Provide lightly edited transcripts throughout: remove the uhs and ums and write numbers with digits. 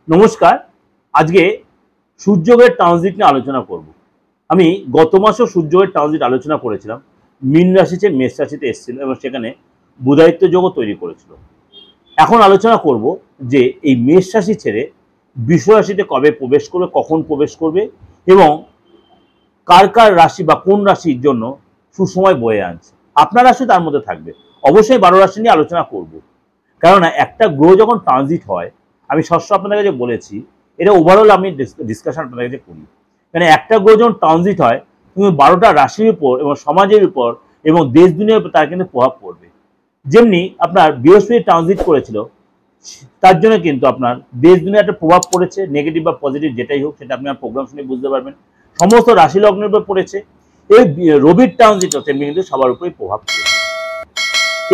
নমস্কার। আজকে সূর্যগ্রহের ট্রানজিট নিয়ে আলোচনা করব। আমি গত মাসেও সূর্যগ্রহের ট্রানজিট আলোচনা করেছিলাম। মীন রাশি থেকে মেষ রাশিতে এসেছিল এবং সেখানে বুধায়িত্ব যোগও তৈরি করেছিল। এখন আলোচনা করব যে এই মেষ রাশি ছেড়ে বৃষ রাশিতে কবে প্রবেশ করবে, কখন প্রবেশ করবে এবং কার কার রাশি বা কোন রাশির জন্য সুসময় বয়ে আনছে। আপনার রাশি তার মধ্যে থাকবে। অবশ্যই 12 রাশি নিয়ে আলোচনা করব, কেননা একটা গ্রহ যখন ট্রানজিট হয়, আমি সবসময় আপনাদের কাছে বলেছি, এটা ওভারঅল আমি ডিসকাশন আপনাদের কাছে করি। মানে একটা গ্রহ যখন ট্রানজিট হয়, কিন্তু 12টা রাশির উপর এবং সমাজের উপর এবং দেশ দুনিয়ার উপর তার কিন্তু প্রভাব পড়বে। যেমনি আপনার বৃহস্পতি ট্রানজিট করেছিল, তার জন্য কিন্তু আপনার দেশ দুনিয়ার একটা প্রভাব পড়েছে, নেগেটিভ বা পজিটিভ যেটাই হোক, সেটা আপনি আমার প্রোগ্রাম শুনে বুঝতে পারবেন। সমস্ত রাশি লগ্নের উপর পড়েছে। এই রবির ট্রানজিট তেমনি কিন্তু সবার উপরেই প্রভাব পড়েছে।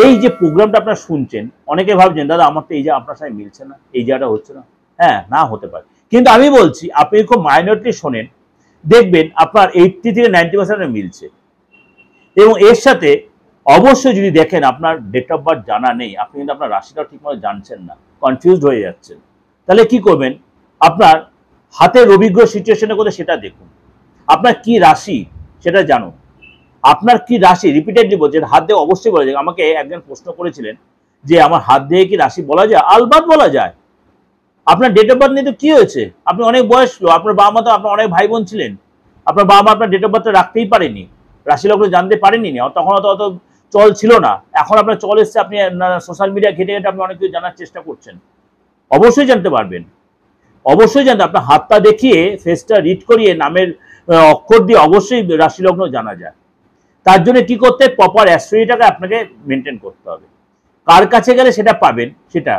এই যে প্রোগ্রামটা আপনারা শুনছেন, অনেকে ভাবছেন দাদা আমার তো এই যে আপনার সাথে মিলছে না, এই জায়গাটা হচ্ছে না। হ্যাঁ, না হতে পারে, কিন্তু আমি বলছি আপনি খুব মাইনরিটি শোনেন, দেখবেন আপনার 80 থেকে 90% মিলছে। এবং এর সাথে অবশ্যই যদি দেখেন আপনার ডেট অফ বার্থ জানা নেই, আপনি কিন্তু আপনার রাশিটাও ঠিকমতো জানছেন না, কনফিউজড হয়ে যাচ্ছেন, তাহলে কি করবেন? আপনার হাতের রবিগ্রহ সিচুয়েশনে করে সেটা দেখুন। আপনার কি রাশি সেটা জানুন। আপনার কি রাশি রিপিটেডলি বলছে, হাত দিয়ে অবশ্যই বলা যায়। আমাকে একজন প্রশ্ন করেছিলেন যে আমার হাত দিয়ে কি রাশি বলা যায়? আলবাত বলা যায়। আপনার ডেট অফ বার্থ নিয়ে তো কি হয়েছে? আপনি অনেক বয়স লো, আপনার বাবা মা তো, আপনার অনেক ভাই বোন ছিলেন, আপনার বাবা মা আপনার ডেট অফ বার্থ রাখতেই পারেনি, রাশি লগ্ন জানতে পারেনি, তখন অত চল ছিল না। এখন আপনার চল এসছে, আপনি সোশ্যাল মিডিয়া ঘেটে ঘেটে আপনি অনেক কিছু জানার চেষ্টা করছেন। অবশ্যই জানতে পারবেন, অবশ্যই জানতে। আপনার হাতটা দেখিয়ে ফেসটা রিড করিয়ে নামের অক্ষর দিয়ে অবশ্যই রাশি লগ্ন জানা যায়। তার জন্য কি করতে, প্রপার অ্যাস্ট্রোলজিটাকে আপনাকে মেনটেন করতে হবে। কার কাছে গেলে সেটা পাবেন, সেটা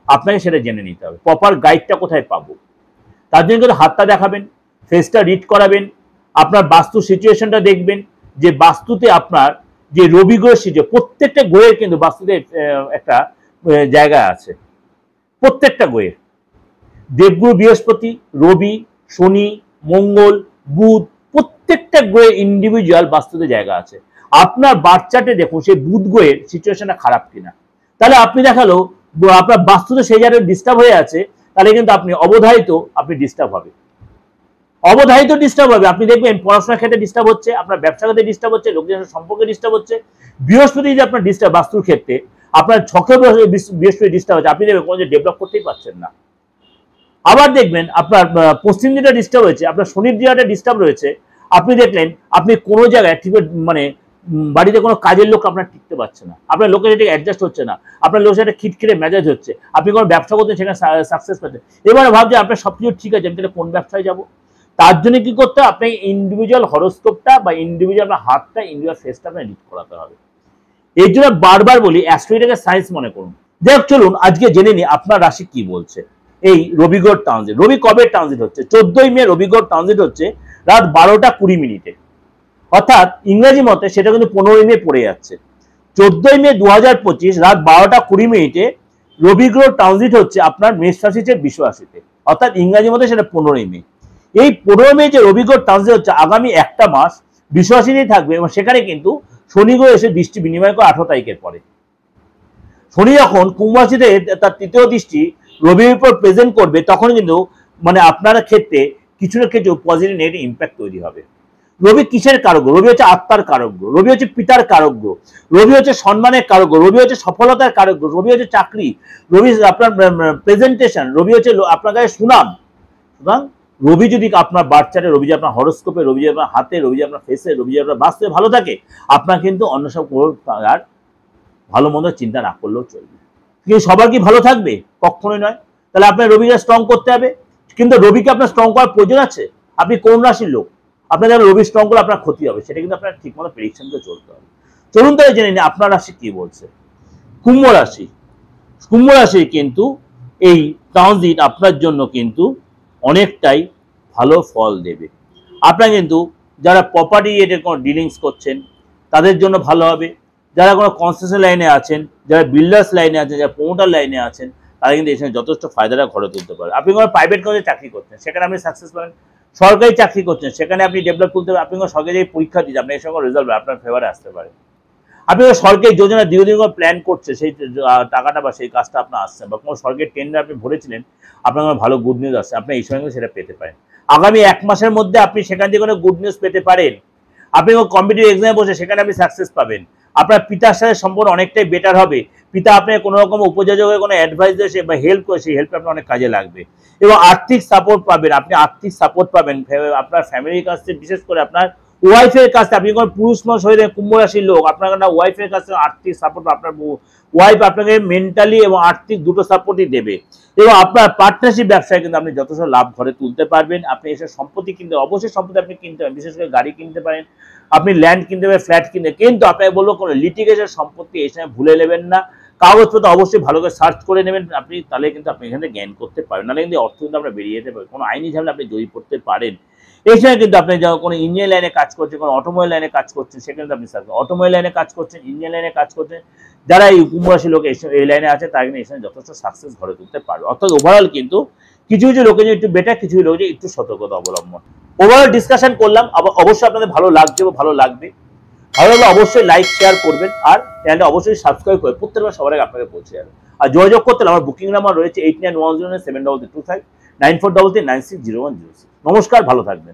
আপনাকে সেটা জেনে নিতে হবে। প্রপার গাইডটা কোথায় পাবো, তার জন্য কিন্তু হাতটা দেখাবেন, ফেসটা রিড করাবেন, আপনার বাস্তু সিচুয়েশনটা দেখবেন, যে বাস্তুতে আপনার যে রবি গ্রহের সিচুয়েশন, প্রত্যেকটা গ্রহের কিন্তু বাস্তুতে একটা জায়গা আছে। প্রত্যেকটা গ্রহের, দেবগুরু বৃহস্পতি, রবি, শনি, মঙ্গল, বুধ, প্রত্যেকটা গ্রহের ইন্ডিভিজুয়াল বাস্তুতে জায়গা আছে। আপনার বার্থ চার্টে দেখুন সেই বুধ গ্রহের সিচুয়েশনটা খারাপ কিনা। তাহলে আপনি দেখালো আপনার বাস্তুতে সেই জায়গায় ডিস্টার্ব হয়ে আছে, তাহলে কিন্তু আপনি অবধারিত আপনি ডিস্টার্ব হবে, অবধারিত ডিস্টার্ব হবে। আপনি দেখবেন পড়াশোনার ক্ষেত্রে ডিস্টার্ব হচ্ছে, আপনার ব্যবসা ক্ষেত্রে ডিস্টার্ব হচ্ছে, লোকজনের সম্পর্কে ডিস্টার্ব হচ্ছে। বৃহস্পতি যে আপনার ডিস্টার্ব বাস্তুর ক্ষেত্রে, আপনার ছকে বৃহস্পতি ডিস্টার্ব হচ্ছে, আপনি দেখবেন কোনো ডেভেলপ করতেই পারছেন না। আবার দেখবেন আপনার পশ্চিম দিকটা ডিস্টার্ব হয়েছে, আপনার শনির দিকটা ডিস্টার্ব রয়েছে, আপনি দেখলেন আপনি কোনো জায়গায় ঠিক মানে বাড়িতে কোনো কাজের লোক আপনার টিকতে পারছে না, আপনার লোকের সাথে অ্যাডজাস্ট হচ্ছে না, আপনার লোকের সাথে খিটখিটে মেজাজ হচ্ছে, আপনি কোনো ব্যবসা করতে সেখানে সাকসেস পাচ্ছেন। এবারে ভাবছে আপনার সবকিছু ঠিক আছে, আমি তাহলে কোন ব্যবসায় যাবো? তার জন্য কি করতে হবে? আপনাকে ইন্ডিভিজুয়াল হরোস্কোপটা বা ইন্ডিভিজুয়াল আপনার হাতটা, ইন্ডিভিজুয়াল ফেসটা আপনার রিড করাতে হবে। এই জন্য বারবার বলি অ্যাস্ট্রোলজিটাকে সায়েন্স মনে করুন। দেখ, চলুন আজকে জেনে নিই আপনার রাশি কি বলছে। এই রবিগ্রহ ট্রানজিট, রবি কবে ট্রানজিট হচ্ছে? 14ই মে রবিগ্রহ ট্রানজিট হচ্ছে রাত 12টা 20 মিনিটে, অর্থাৎ ইংরেজি মতে সেটা কিন্তু 15ই মে পড়ে যাচ্ছে। 14ই মে 2025 রাত 12টা 20 মিনিটে রবিগ্রহ ট্রানজিট হচ্ছে আপনার মেষ রাশি থেকে বৃষ রাশিতে, অর্থাৎ ইংরেজি মতে সেটা 15ই মে। এই 15 মে যে রবিগ্রহ ট্রানজিট হচ্ছে, আগামী একটা মাস বৃষ রাশিতেই থাকবে এবং সেখানে কিন্তু শনি গ্রহ এসে দৃষ্টি বিনিময় করে 18 তারিখের পরে। শনি যখন কুম্ভ রাশিতে তার তৃতীয় দৃষ্টি রবির উপর প্রেজেন্ট করবে, তখন কিন্তু মানে আপনার ক্ষেত্রে কিছু না কিছু পজিটিভ নেগেটিভ ইম্প্যাক্ট তৈরি হবে। রবি কিসের কারক? রবি হচ্ছে আত্মার কারক, রবি হচ্ছে পিতার কারক, রবি হচ্ছে সম্মানের কারক, রবি হচ্ছে সফলতার কারক, রবি হচ্ছে চাকরি, রবি আপনার প্রেজেন্টেশন, রবি হচ্ছে আপনার কাছে সুনাম। সুতরাং রবি যদি আপনার বার্থ চার্টে, রবি যে আপনার হরোস্কোপে, রবি যে আপনার হাতে, রবি যে আপনার ফেসে, রবি যে আপনার বাস্তুতে ভালো থাকে, আপনার কিন্তু অন্য সব আর ভালো মন্দ চিন্তা না করলেও চলবে। কিন্তু সবার কি ভালো থাকবে? কখনোই নয়। তাহলে আপনার রবিকে স্ট্রং করতে হবে, কিন্তু রবিকে আপনার স্ট্রং করার প্রয়োজন আছে। আপনি কোন রাশির লোক? আপনার যারা রবি স্ট্রং করে আপনার ক্ষতি হবে, সেটা কিন্তু আপনার ঠিকমতো প্রেডিকশন করে চলতে হবে। চলুন তাহলে জেনে নিন আপনার রাশি কি বলছে। কুম্ভ রাশি, কুম্ভ রাশি কিন্তু এই ট্রানজিট আপনার জন্য কিন্তু অনেকটাই ভালো ফল দেবে। আপনার কিন্তু যারা প্রপার্টি রিলেটেড কোনো ডিলিংস করছেন তাদের জন্য ভালো হবে, যারা কোনো কনস্ট্রাকশন লাইনে আছেন, যারা বিল্ডার্স লাইনে আছেন, যারা প্রমোটার লাইনে আছেন, তারা কিন্তু এখানে যথেষ্ট ফায়দাটা ঘরে তুলতে পারে। আপনি কোনো প্রাইভেট কাজে চাকরি করছেন, সেখানে আপনি সাকসেস পাবেন। সরকারি চাকরি করছেন, সেখানে আপনি ডেভেলপ করতে পারেন। আপনি কোনো সরকারি পরীক্ষা দিচ্ছেন, আপনি এই সঙ্গে রেজাল্ট আপনার ফেভারে আসতে পারে। আপনি সরকারি যোজনা দীর্ঘদিন করে প্ল্যান করছে, সেই টাকাটা বা সেই কাজটা আপনার আসছে, বা কোনো সরকারি টেন্ডার আপনি ভরেছিলেন, আপনার ভালো গুড নিউজ আসছে, আপনি এই সময় সেটা পেতে পারেন। আগামী 1 মাসের মধ্যে আপনি সেখান থেকে কোনো গুড নিউজ পেতে পারেন। আপনি কোনো কম্পিটিটিভ এক্সামে বসে সেখানে আপনি সাকসেস পাবেন। আপনার পিতার সাথে সম্পর্ক অনেকটাই বেটার হবে। পিতা আপনাকে কোনো রকম উপযোজকের কোনো অ্যাডভাইস দিয়েছে বা হেল্প করে, সেই হেল্প আপনার অনেক কাজে লাগবে। এবং আর্থিক সাপোর্ট পাবেন, আপনি আর্থিক সাপোর্ট পাবেন আপনার ফ্যামিলির কাছ থেকে, বিশেষ করে আপনার ওয়াইফের কাছে। আপনি কোনো পুরুষ মানুষ হয়ে কুম্ভ রাশির লোক, আপনার না ওয়াইফের কাছে আর্থিক সাপোর্ট, আপনার ওয়াইফ আপনাকে মেন্টালি এবং আর্থিক দুটো সাপোর্টই দেবে। এবং আপনার পার্টনারশিপ ব্যবসায় কিন্তু আপনি যথেষ্ট লাভ ঘরে তুলতে পারবেন। আপনি এসব সম্পত্তি কিনতে, অবশ্যই সম্পত্তি আপনি কিনতে পারেন, বিশেষ করে গাড়ি কিনতে পারেন, আপনি ল্যান্ড কিনতে পারেন, ফ্ল্যাট কিনতে। কিন্তু আপনাকে বলবো কোনো লিটিগেশন সম্পত্তি এই সময় ভুলে নেবেন না। কাগজপত্র অবশ্যই ভালো করে সার্চ করে নেবেন আপনি, তাহলে কিন্তু আপনি এখানে জ্ঞান করতে পারবেন, নাহলে কিন্তু অর্থ কিন্তু আপনার বেরিয়ে যেতে পারে, কোনো আইনি ঝামেলা আপনি জড়িয়ে পড়তে পারেন। এই সময় কিন্তু আপনি যখন কোনো ইঞ্জিনিয়ার লাইনে কাজ করছেন, কোনো অটোমোবাইল লাইনে কাজ করছেন, সেখানে আপনি অটোমোবাইল লাইনে কাজ করছেন, ইঞ্জিনিয়ার লাইনে কাজ করছেন, যারা এই কুম্ভ রাশির লোক এই লাইনে আছে, তারা কিন্তু এই সময় যথেষ্ট সাকসেস ঘরে তুলতে পারবে। অর্থাৎ ওভারঅল কিন্তু কিছু কিছু লোকের জন্য একটু বেটার, কিছু লোকের জন্য একটু সতর্কতা অবলম্বন। ওভারঅল ডিসকাশন করলাম, অবশ্যই আপনাদের ভালো লাগছে বা ভালো লাগবে। ভালো লাগলে অবশ্যই লাইক শেয়ার করবেন, আর চ্যানেলটা অবশ্যই সাবস্ক্রাইব করে প্রত্যেকবার সবার আগে আপনাকে পৌঁছে যাবে। আর যোগাযোগ করতে আমার বুকিং নাম্বার রয়েছে 89107325 9433960106। নমস্কার, ভালো থাকবেন।